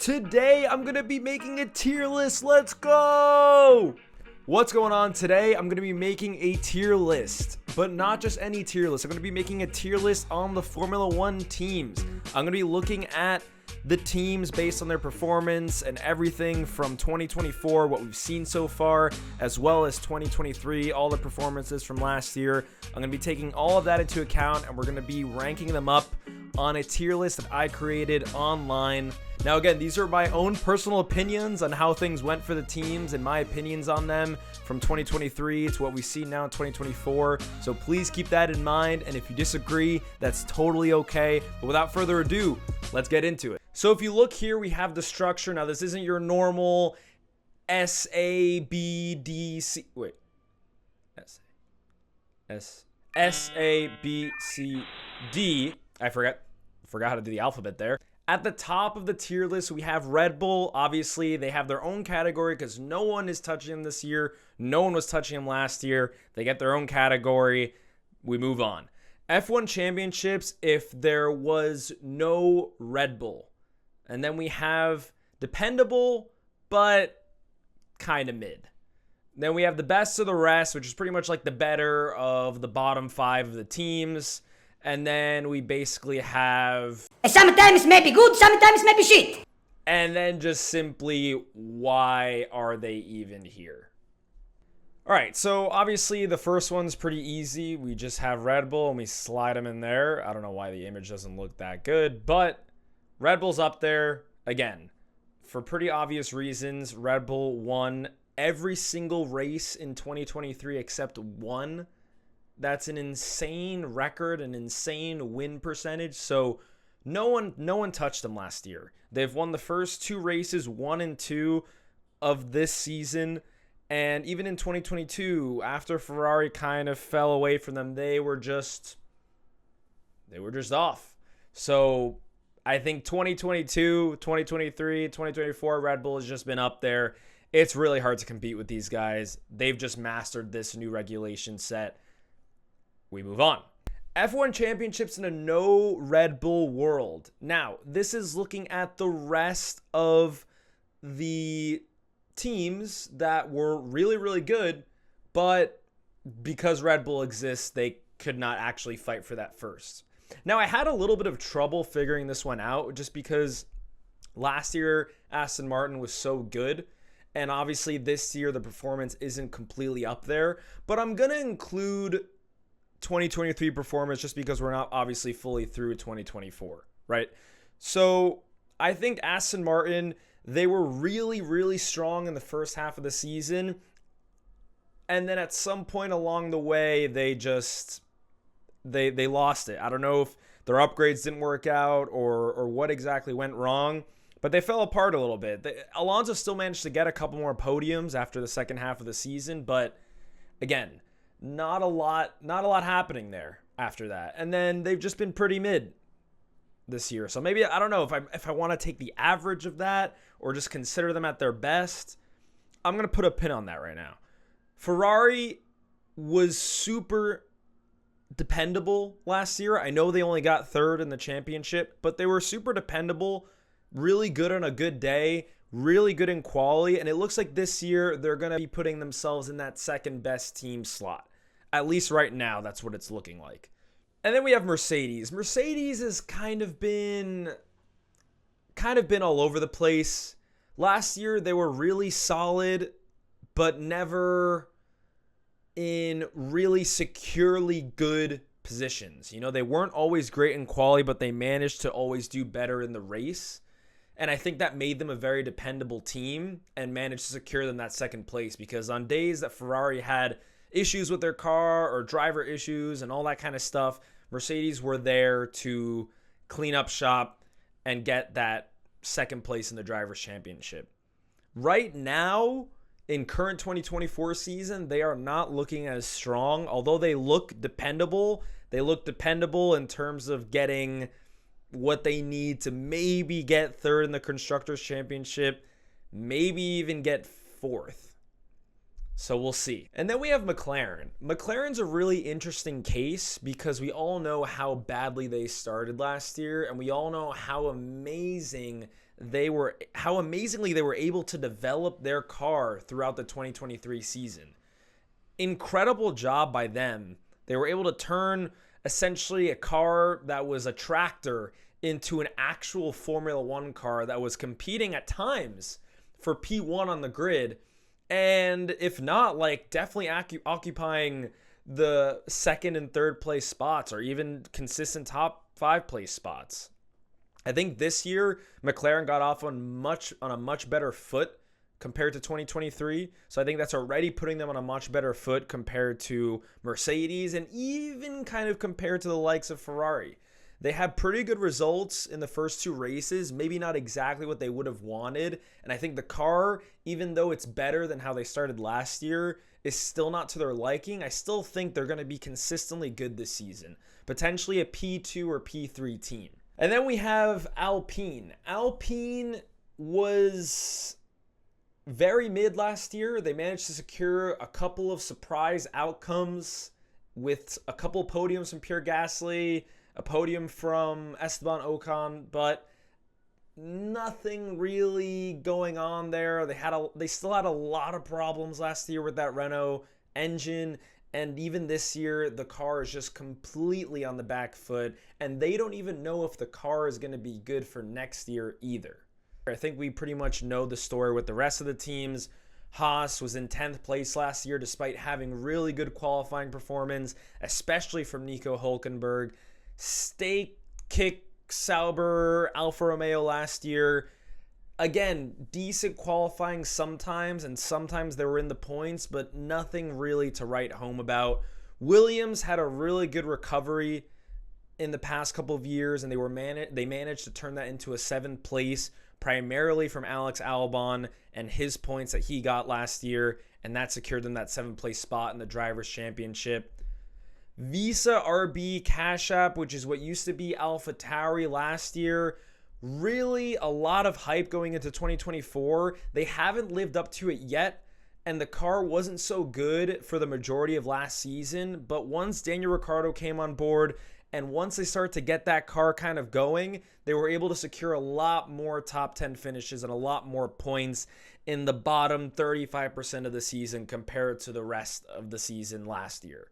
Today, I'm going to be making a tier list. Let's go! What's going on today? I'm going to be making a tier list, but not just any tier list. I'm going to be making a tier list on the Formula One teams. I'm going to be looking at the teams based on their performance and everything from 2024, what we've seen so far, as well as 2023, all the performances from last year. I'm going to be taking all of that into account, and we're going to be ranking them up on a tier list that I created online. Now again, these are my own personal opinions on how things went for the teams and my opinions on them from 2023 to what we see now in 2024. So please keep that in mind, and if you disagree, that's totally okay. But without further ado, let's get into it. So if you look here, we have the structure. Now this isn't your normal S, A, B, D, C. Wait. S, A, B, C, D. I forgot how to do the alphabet there. At the top of the tier list, we have Red Bull. Obviously, they have their own category because no one is touching them this year. No one was touching them last year. They get their own category. We move on. F1 Championships, if there was no Red Bull. And then we have dependable, but kind of mid. Then we have the best of the rest, which is pretty much like the better of the bottom 5 of the teams. And then we basically have... Sometimes maybe good, sometimes maybe shit. And then just simply, why are they even here? All right, so obviously the first one's pretty easy. We just have Red Bull and we slide them in there. I don't know why the image doesn't look that good, but Red Bull's up there. Again, for pretty obvious reasons, Red Bull won every single race in 2023 except one. That's an insane record, an insane win percentage. So no one touched them last year. They've won the first 2 races, 1 and 2 of this season. And even in 2022, after Ferrari kind of fell away from them, they were just off. So I think 2022, 2023, 2024, Red Bull has just been up there. It's really hard to compete with these guys. They've just mastered this new regulation set. We move on. F1 Championships in a no Red Bull world. Now, this is looking at the rest of the teams that were really, really good, but because Red Bull exists, they could not actually fight for that first. Now, I had a little bit of trouble figuring this one out just because last year Aston Martin was so good, and obviously this year the performance isn't completely up there, but I'm going to include 2023 performance just because we're not obviously fully through 2024, right? So I think Aston Martin, they were really, really strong in the first half of the season. And then at some point along the way, they lost it. I don't know if their upgrades didn't work out or what exactly went wrong, but they fell apart a little bit. Alonso still managed to get a couple more podiums after the second half of the season, but again, not a lot happening there after that. And then they've just been pretty mid this year. So maybe, I don't know if I want to take the average of that or just consider them at their best. I'm going to put a pin on that right now. Ferrari was super dependable last year. I know they only got 3rd in the championship, but they were super dependable, really good on a good day, really good in quality, and it looks like this year they're going to be putting themselves in that second best team slot. At least right now, that's what it's looking like. And then we have Mercedes. Mercedes has kind of been all over the place. Last year, they were really solid, but never in really securely good positions. You know, they weren't always great in quality, but they managed to always do better in the race. And I think that made them a very dependable team and managed to secure them that second place, because on days that Ferrari had issues with their car or driver issues and all that kind of stuff, Mercedes were there to clean up shop and get that second place in the Drivers' Championship. Right now, in current 2024 season, they are not looking as strong. Although they look dependable in terms of getting what they need to maybe get 3rd in the Constructors' Championship, maybe even get 4th. So we'll see. And then we have McLaren. McLaren's a really interesting case because we all know how badly they started last year, and we all know how amazing how amazingly they were able to develop their car throughout the 2023 season. Incredible job by them. They were able to turn essentially a car that was a tractor into an actual Formula One car that was competing at times for P1 on the grid. And if not, like definitely occupying the second and third place spots or even consistent top 5 place spots. I think this year McLaren got off on a much better foot compared to 2023. So I think that's already putting them on a much better foot compared to Mercedes and even kind of compared to the likes of Ferrari. They had pretty good results in the first 2 races, maybe not exactly what they would have wanted. And I think the car, even though it's better than how they started last year, is still not to their liking. I still think they're going to be consistently good this season, potentially a P2 or P3 team. And then we have Alpine. Alpine was very mid last year. They managed to secure a couple of surprise outcomes with a couple podiums from Pierre Gasly, a podium from Esteban Ocon, but nothing really going on there. They still had a lot of problems last year with that Renault engine, and even this year the car is just completely on the back foot, and they don't even know if the car is going to be good for next year either. I think we pretty much know the story with the rest of the teams. Haas was in 10th place last year despite having really good qualifying performance, especially from Nico Hülkenberg. Stake kick Sauber, Alfa Romeo last year. Again, decent qualifying sometimes, and sometimes they were in the points, but nothing really to write home about. Williams had a really good recovery in the past couple of years, and they managed to turn that into a 7th place, primarily from Alex Albon and his points that he got last year, and that secured them that 7th place spot in the Drivers' Championship. Visa RB Cash App, which is what used to be AlphaTauri last year, really a lot of hype going into 2024. They haven't lived up to it yet, and the car wasn't so good for the majority of last season, but once Daniel Ricciardo came on board and once they started to get that car kind of going, they were able to secure a lot more top 10 finishes and a lot more points in the bottom 35% of the season compared to the rest of the season last year.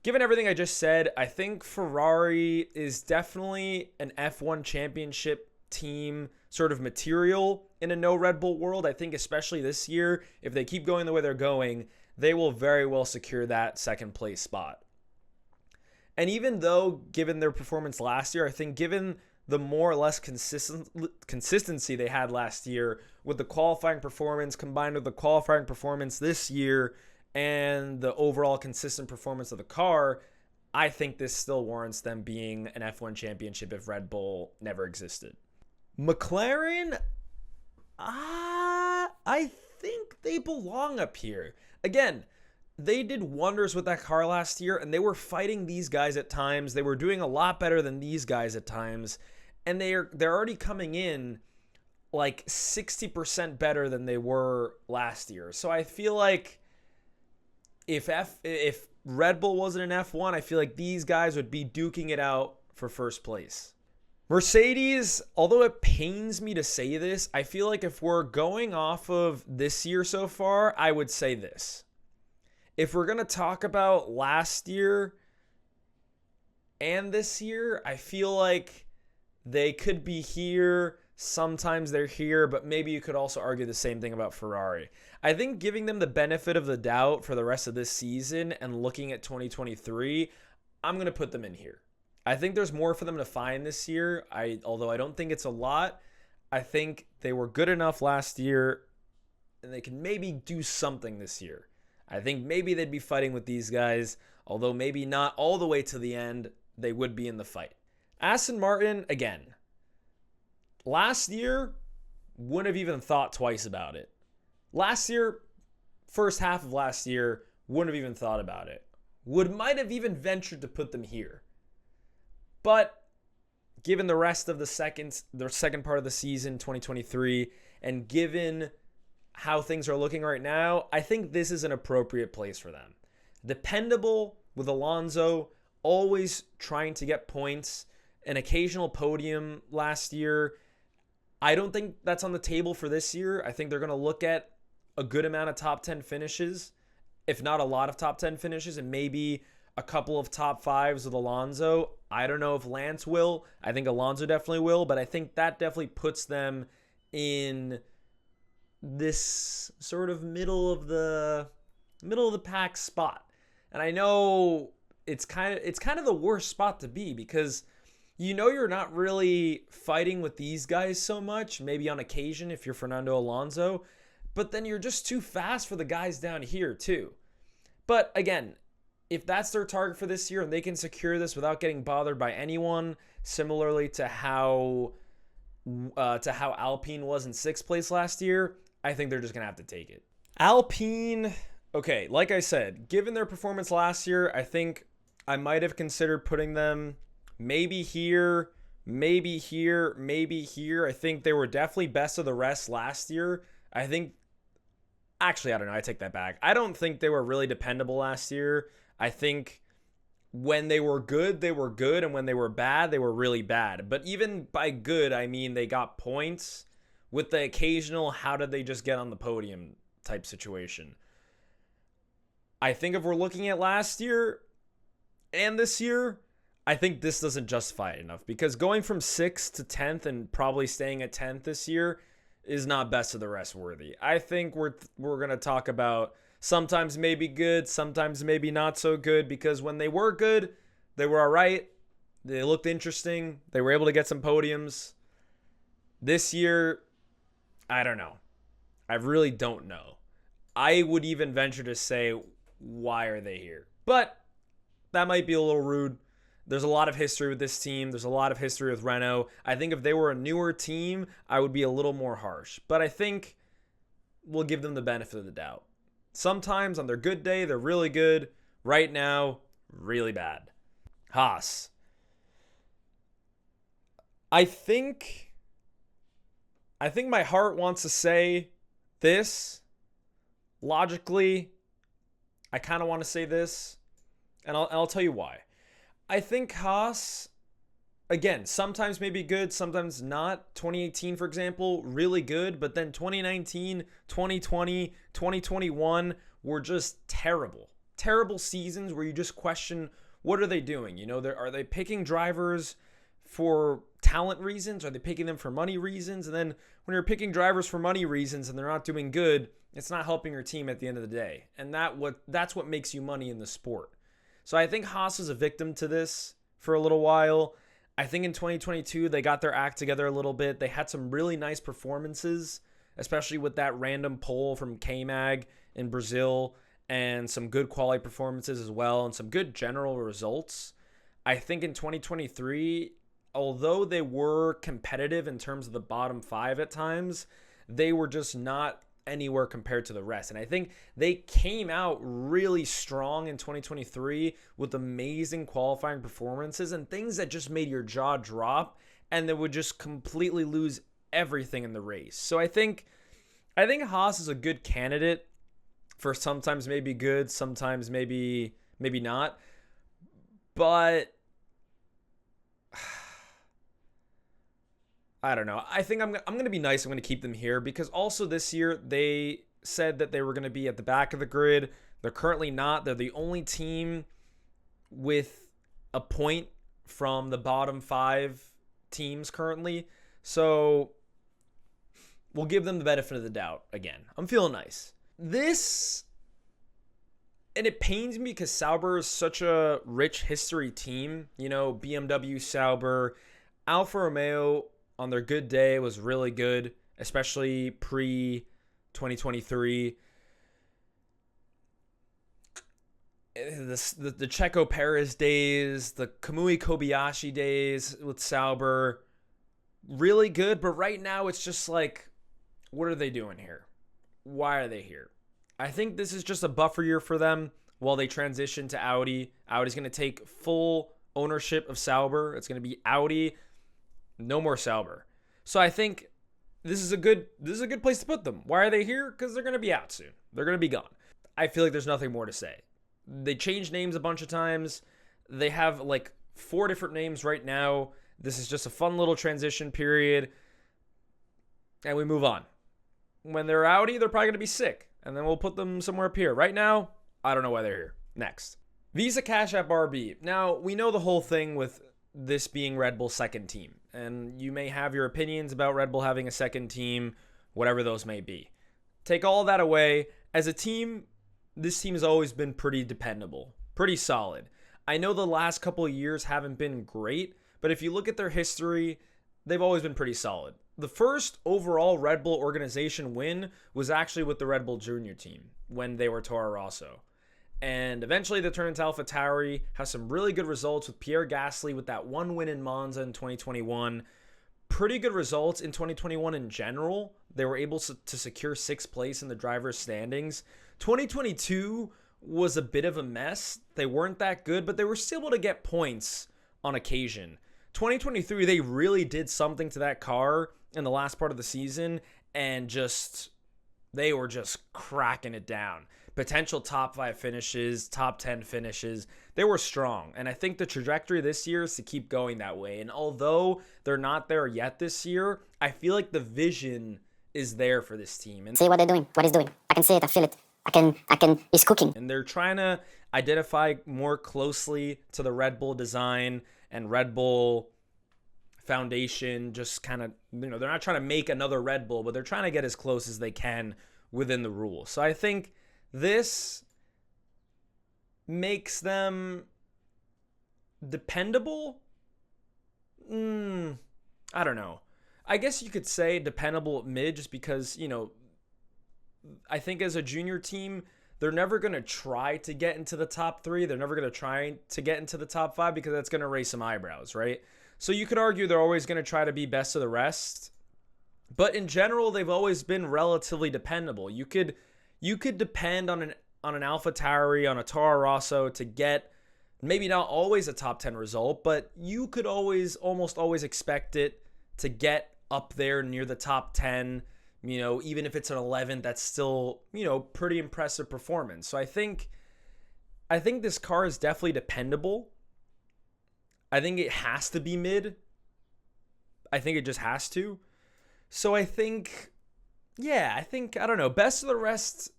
Given everything I just said, I think Ferrari is definitely an F1 championship team sort of material in a no Red Bull world. I think especially this year, if they keep going the way they're going, they will very well secure that 2nd place spot. And even though, given their performance last year, I think given the more or less consistency they had last year with the qualifying performance combined with the qualifying performance this year and the overall consistent performance of the car, I think this still warrants them being an F1 championship if Red Bull never existed. McLaren, I think they belong up here. Again, they did wonders with that car last year, and they were fighting these guys at times. They were doing a lot better than these guys at times, and they're already coming in like 60% better than they were last year. So I feel like if Red Bull wasn't an F1, I feel like these guys would be duking it out for first place. Mercedes, although it pains me to say this, I feel like if we're going off of this year so far, I would say this. If we're going to talk about last year and this year, I feel like they could be here. Sometimes they're here, but maybe you could also argue the same thing about Ferrari. I think giving them the benefit of the doubt for the rest of this season and looking at 2023, I'm going to put them in here. I think there's more for them to find this year. Although I don't think it's a lot, I think they were good enough last year and they can maybe do something this year. I think maybe they'd be fighting with these guys, although maybe not all the way to the end. They would be in the fight. Aston Martin, again, last year, wouldn't have even thought twice about it. Last year, first half of last year, wouldn't have even thought about it. Might have even ventured to put them here. But given the rest of the second part of the season, 2023, and given how things are looking right now, I think this is an appropriate place for them. Dependable with Alonso, always trying to get points, an occasional podium last year. I don't think that's on the table for this year. I think they're going to look at a good amount of top 10 finishes, if not a lot of top 10 finishes, and maybe a couple of top 5s with Alonso. I don't know if Lance will. I think Alonso definitely will, but I think that definitely puts them in this sort of middle of the pack spot. And I know it's kind of the worst spot to be, because you're not really fighting with these guys so much, maybe on occasion if you're Fernando Alonso, but then you're just too fast for the guys down here too. But again, if that's their target for this year and they can secure this without getting bothered by anyone, similarly to how Alpine was in 6th place last year, I think they're just going to have to take it. Alpine, okay, like I said, given their performance last year, I think I might have considered putting them maybe here, maybe here, maybe here. I think they were definitely best of the rest last year. Actually, I don't know. I take that back. I don't think they were really dependable last year. I think when they were good, and when they were bad, they were really bad. But even by good, I mean they got points with the occasional how did they just get on the podium type situation. I think if we're looking at last year and this year, I think this doesn't justify it enough, because going from 6th to 10th and probably staying at 10th this year is not best of the rest worthy. I think we're going to talk about sometimes maybe good, sometimes maybe not so good, because when they were good, they were all right. They looked interesting. They were able to get some podiums. This year, I don't know. I really don't know. I would even venture to say, why are they here? But that might be a little rude. There's a lot of history with this team. There's a lot of history with Renault. I think if they were a newer team, I would be a little more harsh. But I think we'll give them the benefit of the doubt. Sometimes on their good day, they're really good. Right now, really bad. Haas. I think my heart wants to say this. Logically, I kind of want to say this. And I'll tell you why. I think Haas, again, sometimes maybe good, sometimes not. 2018, for example, really good. But then 2019, 2020, 2021 were just terrible. Terrible seasons where you just question, what are they doing? Are they picking drivers for talent reasons? Are they picking them for money reasons? And then when you're picking drivers for money reasons and they're not doing good, it's not helping your team at the end of the day. And that's what makes you money in the sport. So I think Haas is a victim to this for a little while. I think in 2022, they got their act together a little bit. They had some really nice performances, especially with that random pole from K-Mag in Brazil, and some good quality performances as well, and some good general results. I think in 2023, although they were competitive in terms of the bottom 5 at times, they were just not anywhere compared to the rest. And I think they came out really strong in 2023 with amazing qualifying performances and things that just made your jaw drop, and that would just completely lose everything in the race. So I think Haas is a good candidate for sometimes maybe good, sometimes maybe not. But I don't know. I think I'm going to be nice. I'm going to keep them here, because also this year they said that they were going to be at the back of the grid. They're currently not. They're the only team with a point from the bottom 5 teams currently. So we'll give them the benefit of the doubt again. I'm feeling nice. This, and it pains me because Sauber is such a rich history team. BMW, Sauber, Alfa Romeo on their good day was really good, especially pre-2023. The Checo Perez days, the Kamui Kobayashi days with Sauber, really good. But right now it's just like, what are they doing here? Why are they here? I think this is just a buffer year for them while they transition to Audi. Audi's going to take full ownership of Sauber. It's going to be Audi. No more Sauber. So I think this is a good place to put them. Why are they here? Because they're going to be out soon. They're going to be gone. I feel like there's nothing more to say. They changed names a bunch of times. They have like 4 different names right now. This is just a fun little transition period. and we move on. When they're Audi, they're probably going to be sick, and then we'll put them somewhere up here. Right now, I don't know why they're here. Next. Visa Cash App RB. Now, we know the whole thing with this being Red Bull's second team, and you may have your opinions about Red Bull having a second team, whatever those may be. Take all that away. As a team, this team has always been pretty dependable, pretty solid. I know the last couple of years haven't been great, but if you look at their history, they've always been pretty solid. The first overall Red Bull organization win was actually with the Red Bull Junior team when they were Toro Rosso. And eventually they turned into AlphaTauri, have some really good results with Pierre Gasly with that one win in Monza in 2021. Pretty good results in 2021 in general. They were able to secure 6th place in the driver's standings. 2022 was a bit of a mess. They weren't that good, but they were still able to get points on occasion. 2023, they really did something to that car in the last part of the season, and they were just cracking it down. Potential top 5 finishes, top 10 finishes. They were strong. And I think the trajectory this year is to keep going that way. And although they're not there yet this year, I feel like the vision is there for this team. And See what they're doing, what he's doing. I can see it, I feel it. He's cooking. And they're trying to identify more closely to the Red Bull design and Red Bull foundation. Just kind of, they're not trying to make another Red Bull, but they're trying to get as close as they can within the rules. So I think this makes them dependable. I don't know. I guess you could say dependable at mid just because, I think as a junior team, they're never going to try to get into the top 3. They're never going to try to get into the top 5 because that's going to raise some eyebrows, right? So you could argue they're always going to try to be best of the rest. But in general, they've always been relatively dependable. You could depend on an AlphaTauri, on a Toro Rosso to get maybe not always a top 10 result, but you could almost always expect it to get up there near the top 10. Even if it's an 11th, that's still, pretty impressive performance. So I think this car is definitely dependable. I think it has to be mid. I think it just has to. So I don't know, best of the rest,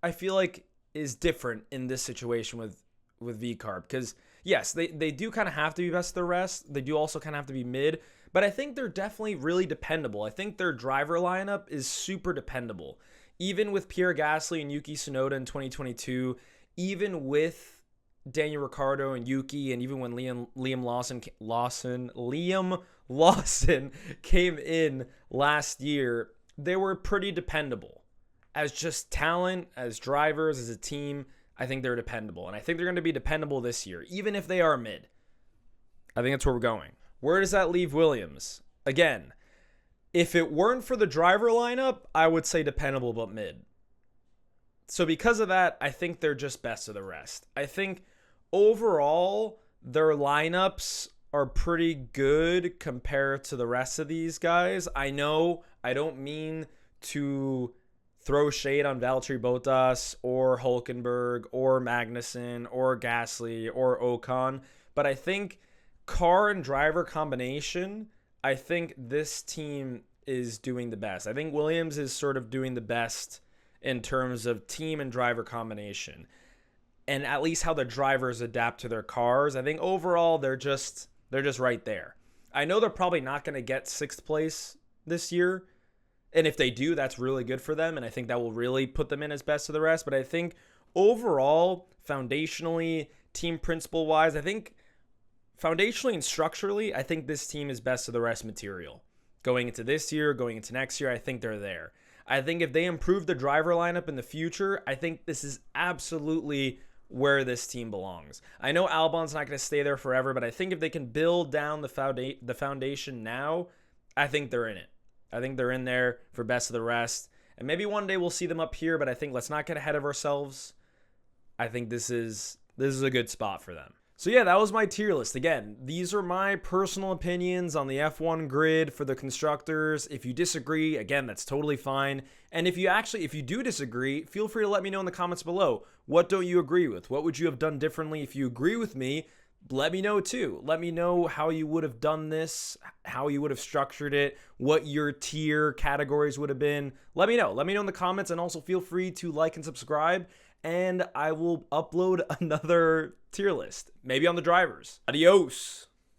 I feel like is different in this situation with VCarb. Because, yes, they do kind of have to be best of the rest. They do also kind of have to be mid. But I think they're definitely really dependable. I think their driver lineup is super dependable. Even with Pierre Gasly and Yuki Tsunoda in 2022, even with Daniel Ricciardo and Yuki, and even when Liam Lawson came in last year, they were pretty dependable. As just talent, as drivers, as a team, I think they're dependable. And I think they're going to be dependable this year, even if they are mid. I think that's where we're going. Where does that leave Williams? Again, if it weren't for the driver lineup, I would say dependable but mid. So because of that, I think they're just best of the rest. I think overall, their lineups are pretty good compared to the rest of these guys. I know I don't mean to throw shade on Valtteri Bottas or Hülkenberg or Magnussen or Gasly or Ocon, but I think car and driver combination, I think this team is doing the best. I think Williams is sort of doing the best in terms of team and driver combination, and at least how the drivers adapt to their cars. I think overall they're just right there. I know they're probably not going to get 6th place this year, and if they do, that's really good for them, and I think that will really put them in as best of the rest. But I think overall, foundationally, team principle wise, I think foundationally and structurally, I think this team is best of the rest material. Going into this year, going into next year, I think they're there. I think if they improve the driver lineup in the future, I think this is absolutely where this team belongs. I know Albon's not going to stay there forever, but I think if they can build down the foundation now, I think they're in it. I think they're in there for best of the rest. And maybe one day we'll see them up here, but I think let's not get ahead of ourselves. I think this is a good spot for them. So yeah, that was my tier list. Again, these are my personal opinions on the F1 grid for the constructors. If you disagree, again, that's totally fine. And if you do disagree, feel free to let me know in the comments below. What don't you agree with? What would you have done differently? If you agree with me, let me know too. Let me know how you would have done this, how you would have structured it, what your tier categories would have been. Let me know. Let me know in the comments, and also feel free to like and subscribe, and I will upload another tier list, maybe on the drivers. Adios.